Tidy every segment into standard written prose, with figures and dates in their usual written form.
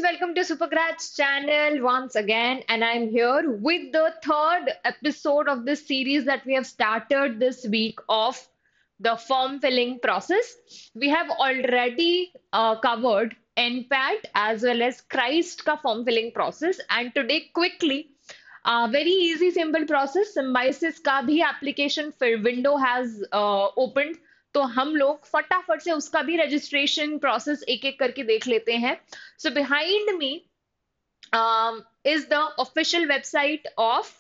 welcome to Supergrads channel once again, and I'm here with the third episode of this series that we have started this week of the form filling process. We have already covered NPAT as well as Christ ka form filling process, and today quickly, very easy simple process. Symbiosis का भी application फिर window has opened, तो हम लोग फटाफट से उसका भी रजिस्ट्रेशन प्रोसेस एक एक करके देख लेते हैं. So behind me is the official website of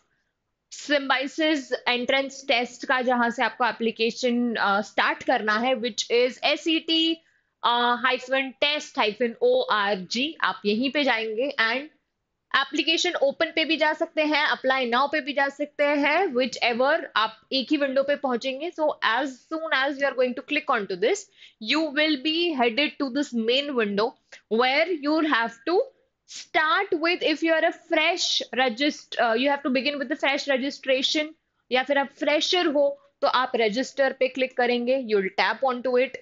Symbiosis entrance test का, जहां से आपको एप्लीकेशन स्टार्ट करना है, which is set-test-org. आप यहीं पे जाएंगे एंड एप्लीकेशन ओपन पे भी जा सकते हैं, अप्लाई नाउ पे भी जा सकते हैं, विच एवर आप एक ही विंडो पे पहुंचेंगे. So as soon as you are going to click on to this, you will be headed to this main window where you have to start with. If you are a fresh you have to begin with the fresh registration, या फिर आप fresher हो तो आप register पे click करेंगे, you'll tap onto it.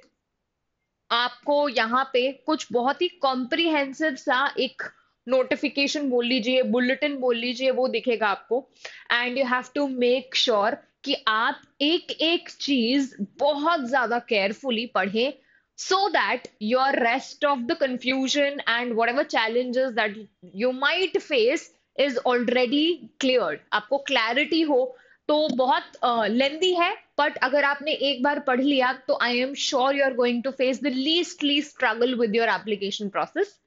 आपको यहाँ पे कुछ बहुत ही कॉम्प्रिहेंसिव सा एक नोटिफिकेशन बोल लीजिए, बुलेटिन बोल लीजिए, वो दिखेगा आपको. And you have to make sure कि आप एक एक चीज बहुत ज्यादा केयरफुली पढ़ें, so that your rest of the confusion and whatever challenges that you might face is already cleared. आपको क्लैरिटी हो. तो बहुत लेंदी है, बट अगर आपने एक बार पढ़ लिया तो I am sure you are going to face the least struggle with your application process.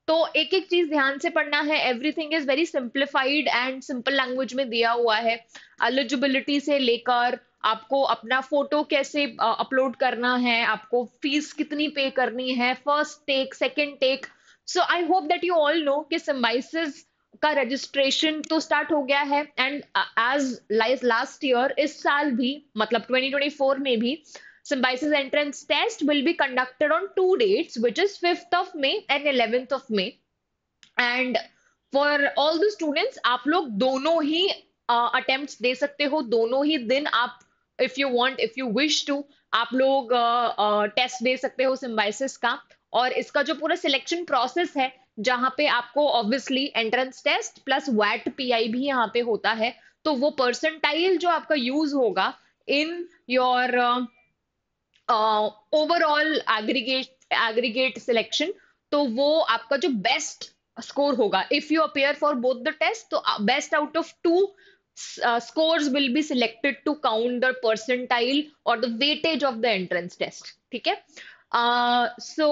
तो एक एक चीज ध्यान से पढ़ना है. Everything is very simplified and simple language में दिया हुआ है. एलिजिबिलिटी से लेकर आपको अपना फोटो कैसे अपलोड करना है, आपको फीस कितनी पे करनी है, first take, second take. So I hope that you all know कि सिम्बाइसिस का रजिस्ट्रेशन तो स्टार्ट हो गया है. एंड एज लास्ट ईयर, इस साल भी मतलब 2024 में भी Symbiosis entrance test will be conducted on two dates, which is 5th of May and 11th of May. And for all the students, आप लोग दोनों ही attempts दे सकते हो, दोनों ही दिन आप, if you want, if you wish to, आप लोग टेस्ट दे सकते हो Symbiosis का. और इसका जो पूरा सिलेक्शन प्रोसेस है, जहां पे आपको ऑब्वियसली एंट्रेंस टेस्ट प्लस वैट पीआई भी यहाँ पे होता है, तो वो परसेंटाइल जो आपका यूज होगा in your overall aggregate selection, तो वो आपका जो बेस्ट स्कोर होगा, if you appear for both the test, तो best out of two scores will be selected to count the percentile or the weightage of the entrance test. ठीक है. So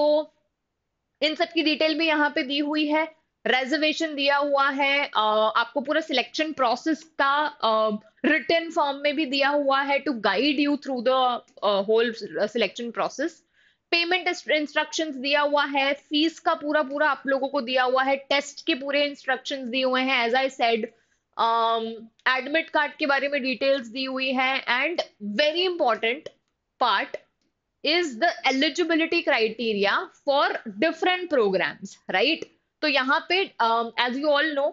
इन सब की डिटेल भी यहाँ पे दी हुई है, रेजर्वेशन दिया हुआ है, आपको पूरा सिलेक्शन प्रोसेस का रिटन फॉर्म में भी दिया हुआ है to guide you through the whole selection process. Payment instructions दिया हुआ है, फीस का पूरा पूरा आप लोगों को दिया हुआ है, टेस्ट के पूरे इंस्ट्रक्शंस दिए हुए हैं, as I said admit card के बारे में डिटेल्स दी हुई है. And very important part is the eligibility criteria for different programs, right? तो यहाँ पे as you all know,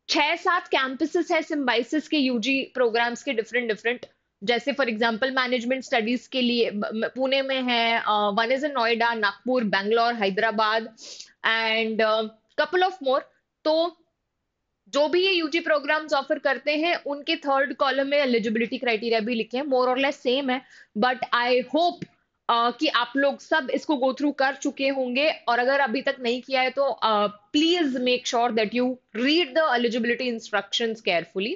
6-7 campuses है सिम्बाइसिस के यूजी प्रोग्राम्स के, डिफरेंट डिफरेंट. जैसे फॉर एग्जांपल मैनेजमेंट स्टडीज के लिए पुणे में है, one is in Noida, Nagpur, Bangalore, Hyderabad and couple of more. तो जो भी ये यूजी प्रोग्राम्स ऑफर करते हैं, उनके थर्ड कॉलम में एलिजिबिलिटी क्राइटेरिया भी लिखे हैं, मोर और लेस सेम है. बट आई होप कि आप लोग सब इसको गो थ्रू कर चुके होंगे, और अगर अभी तक नहीं किया है तो please make sure that you read the eligibility instructions carefully.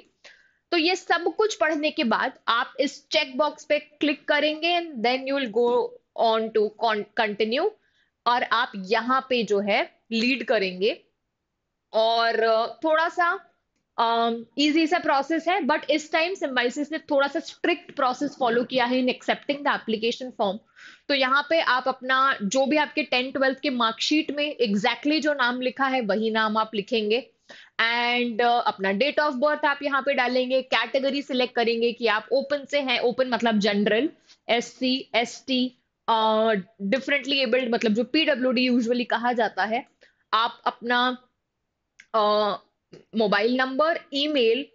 तो ये सब कुछ पढ़ने के बाद आप इस चेक बॉक्स पे क्लिक करेंगे and then you will go on to continue, और आप यहाँ पे जो है लीड करेंगे. और थोड़ा सा इजी सा प्रोसेस है, बट इस टाइम सिम्बाइसिस ने थोड़ा सा स्ट्रिक्ट प्रोसेस फॉलो किया है in accepting the application form. तो यहाँ पे आप अपना जो भी आपके 10th-12th के मार्कशीट में एग्जैक्टली जो नाम लिखा है वही नाम आप लिखेंगे. एंड अपना डेट ऑफ बर्थ आप यहाँ पे डालेंगे, कैटेगरी सिलेक्ट करेंगे कि आप ओपन से हैं, ओपन मतलब general, SC ST, differently abled मतलब जो PWD यूजुअली कहा जाता है. आप अपना मोबाइल नंबर, ईमेल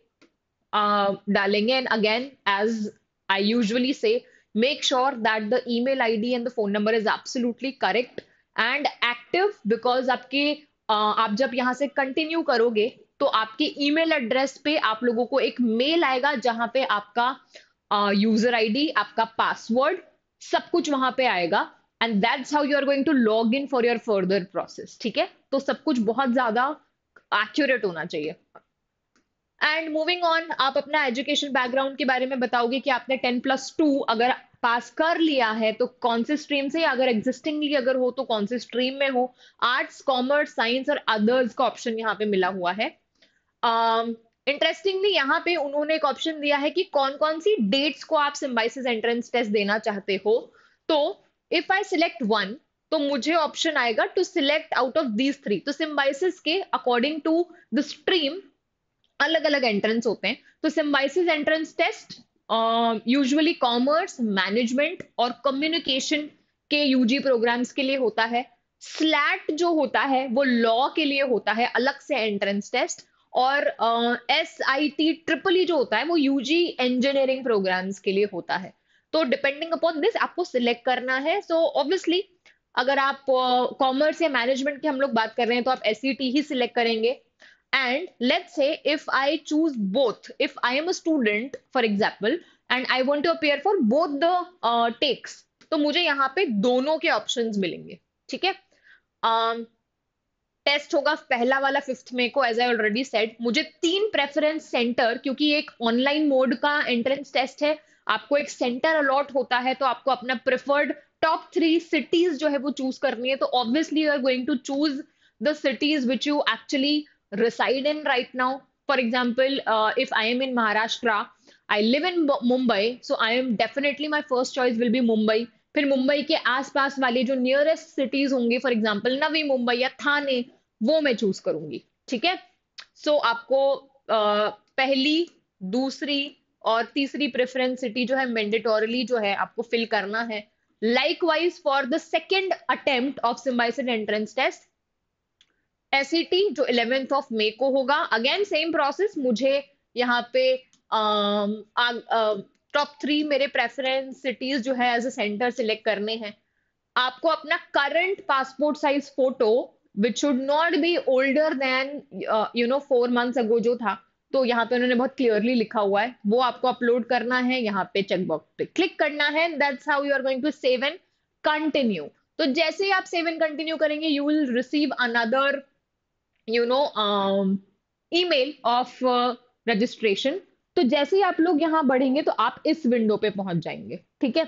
डालेंगे. And again as I usually say, make sure that the email ID and the phone number is absolutely correct and active, because आपके आप जब यहाँ से कंटिन्यू करोगे तो आपके ईमेल एड्रेस पे आप लोगों को एक मेल आएगा जहां पे आपका यूजर आईडी, आपका पासवर्ड, सब कुछ वहां पे आएगा। And that's how you are going to log in for your further process. ठीक है, तो सब कुछ बहुत ज्यादा एक्यूरेट होना चाहिए। एंड मूविंग ऑन, आप अपना एजुकेशन बैकग्राउंड के बारे में बताओगे कि आपने 10+2 अगर पास कर लिया है तो कौन से स्ट्रीम से, अगर एग्जिस्टिंगली अगर हो तो कौन से स्ट्रीम में हो। आर्ट्स, कॉमर्स, साइंस और अदर्स का ऑप्शन यहाँ पे मिला हुआ है। इंटरेस्टिंगली यहाँ पे उन्होंने एक ऑप्शन दिया है कि कौन कौन सी डेट्स को आप सिम्बाइसिस एंट्रेंस टेस्ट देना चाहते हो। तो इफ आई सिलेक्ट वन, तो मुझे ऑप्शन आएगा to select out of these three. तो सिम्बाइसिस के अकॉर्डिंग टू द स्ट्रीम अलग अलग एंट्रेंस होते हैं। तो Symbiosis entrance test usually commerce, management और कम्युनिकेशन के यूजी प्रोग्राम्स के लिए होता है। स्लैट जो होता है वो लॉ के लिए होता है, अलग से एंट्रेंस टेस्ट। और SIT ट्रिपल जो होता है वो यूजी इंजीनियरिंग प्रोग्राम्स के लिए होता है। तो डिपेंडिंग अपॉन दिस आपको सिलेक्ट करना है। सो ऑब्वियसली अगर आप कॉमर्स या मैनेजमेंट की हम लोग बात कर रहे हैं तो आप SET ही सिलेक्ट करेंगे। And let's say if I choose both, if I am a student, for example, and I want to appear for both the takes, तो मुझे यहाँ पे दोनों के ऑप्शंस मिलेंगे। ठीक है, टेस्ट होगा पहला वाला 5 मई को, एज आई ऑलरेडी सेड। मुझे 3 प्रेफरेंस सेंटर, क्योंकि एक ऑनलाइन मोड का एंट्रेंस टेस्ट है, आपको एक सेंटर अलॉट होता है, तो आपको अपना प्रेफर्ड टॉप 3 सिटीज जो है वो चूज करनी है। तो obviously you are going to choose the cities which you actually reside in right now. For example, if I am in Maharashtra, I live in Mumbai, so I am definitely my first choice will be Mumbai. फिर मुंबई के आसपास वाले जो nearest cities होंगे, for example Navi Mumbai या थाने, वो मैं choose करूंगी। ठीक है, सो आपको पहली, दूसरी और तीसरी प्रेफरेंस सिटी जो है मैंडेटोरली जो है आपको फिल करना है। Likewise for the second attempt of Symbiosis entrance test, SET जो 11th ऑफ मई को होगा, अगेन सेम प्रोसेस। मुझे यहाँ पे टॉप 3 मेरे प्रेफरेंस सिटीज जो है एज अ सेंटर सिलेक्ट करने हैं। आपको अपना current passport size photo which should not be older than 4 months ago जो था, तो यहाँ पे उन्होंने बहुत क्लियरली लिखा हुआ है, वो आपको अपलोड करना है। यहाँ पे चेकबॉक्स पे क्लिक करना है। That's how you are going to save and continue. तो जैसे ही आप सेव एंड कंटिन्यू करेंगे, you will receive another email of registration. तो जैसे ही आप लोग यहाँ बढ़ेंगे तो आप इस विंडो पे पहुंच जाएंगे। ठीक है,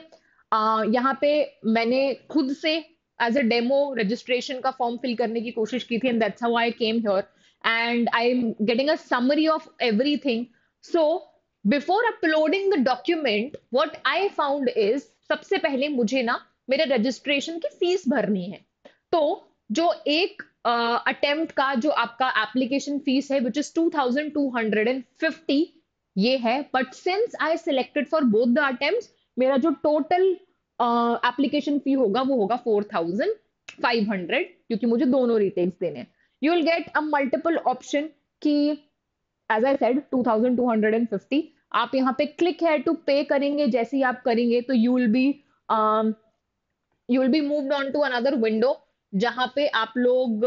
यहाँ पे मैंने खुद से एज अ डेमो रजिस्ट्रेशन का फॉर्म फिल करने की कोशिश की थी, and that's how I came here and I am getting a summary of everything. So before uploading the document what I found is, सबसे पहले मुझे ना मेरे रजिस्ट्रेशन की फीस भरनी है। तो जो एक अटेम्प्ट का जो आपका एप्लीकेशन फीस है विच इज 2250 ये है। But since I selected for both the attempts, मेरा जो टोटल एप्लीकेशन फी होगा वो होगा 4500, क्योंकि मुझे दोनों रिटेक्स देने हैं। You will get a multiple option की एज आई सेड 2250। आप यहाँ पे क्लिक है टू पे करेंगे। जैसे ही आप करेंगे तो you will be moved on to another window जहां पे आप लोग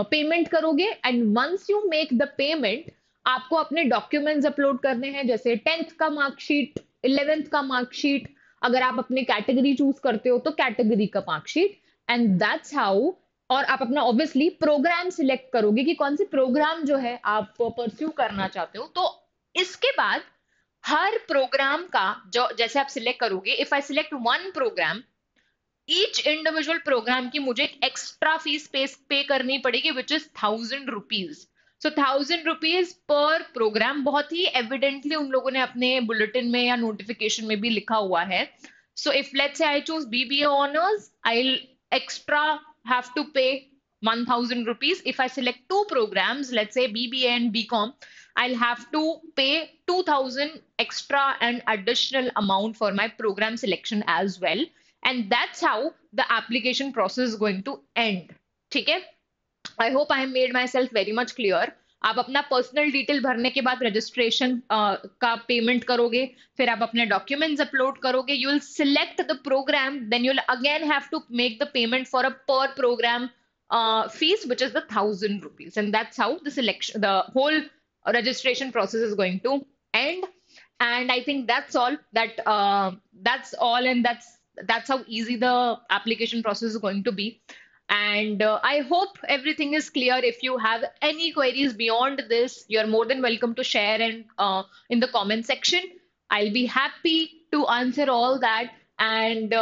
पेमेंट करोगे। And once you make the payment, आपको अपने डॉक्यूमेंट्स अपलोड करने हैं, जैसे 10th का मार्कशीट, 11th का मार्कशीट, अगर आप अपने कैटेगरी चूज करते हो तो कैटेगरी का मार्कशीट। एंड दैट्स हाउ, और आप अपना ऑब्वियसली प्रोग्राम सिलेक्ट करोगे कि कौन से प्रोग्राम जो है आप परस्यू करना चाहते हो। तो इसके बाद हर प्रोग्राम का जो जैसे आप सिलेक्ट करोगे, if I select one program, each individual program की मुझे एक्स्ट्रा फीस पे करनी पड़ेगी which is 1000 rupees. So 1000 rupees per program, बहुत ही एविडेंटली उन लोगों ने अपने बुलेटिन में या नोटिफिकेशन में भी लिखा हुआ है। सो if let's say I choose BBA honours, I extra have to pay 1000 rupees. If I select 2 programs, let's say BBA and BCom, I'll have to pay 2000 extra and additional amount for my program selection as well. And that's how the application process is going to end. ठीक है, I hope I have made myself very much clear. आप अपना personal detail भरने के बाद registration का payment करोगे, फिर आप अपने डॉक्यूमेंट्स अपलोड करोगे, you will select the program, then you will again have to make the payment for a per program fees, which is the 1,000 rupees, and that's how the whole registration process is going to end. And I think that's all, and that's how easy the application process is going to be. And I hope everything is clear. If you have any queries beyond this, you're more than welcome to share and in the comment section. I'll be happy to answer all that. And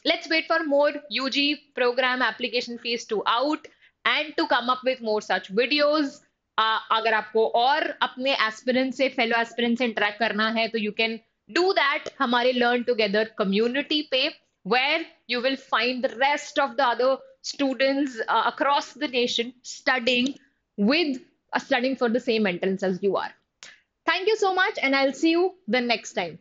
let's wait for more UG program application phase 2 out and to come up with more such videos. अगर आपको और अपने aspirant से fellow aspirant से interact करना है तो you can do that हमारे लर्न टुगेदर कम्युनिटी पे, where you will find the rest of the other students across the nation studying for the same entrance as you are. Thank you so much, and I'll see you the next time.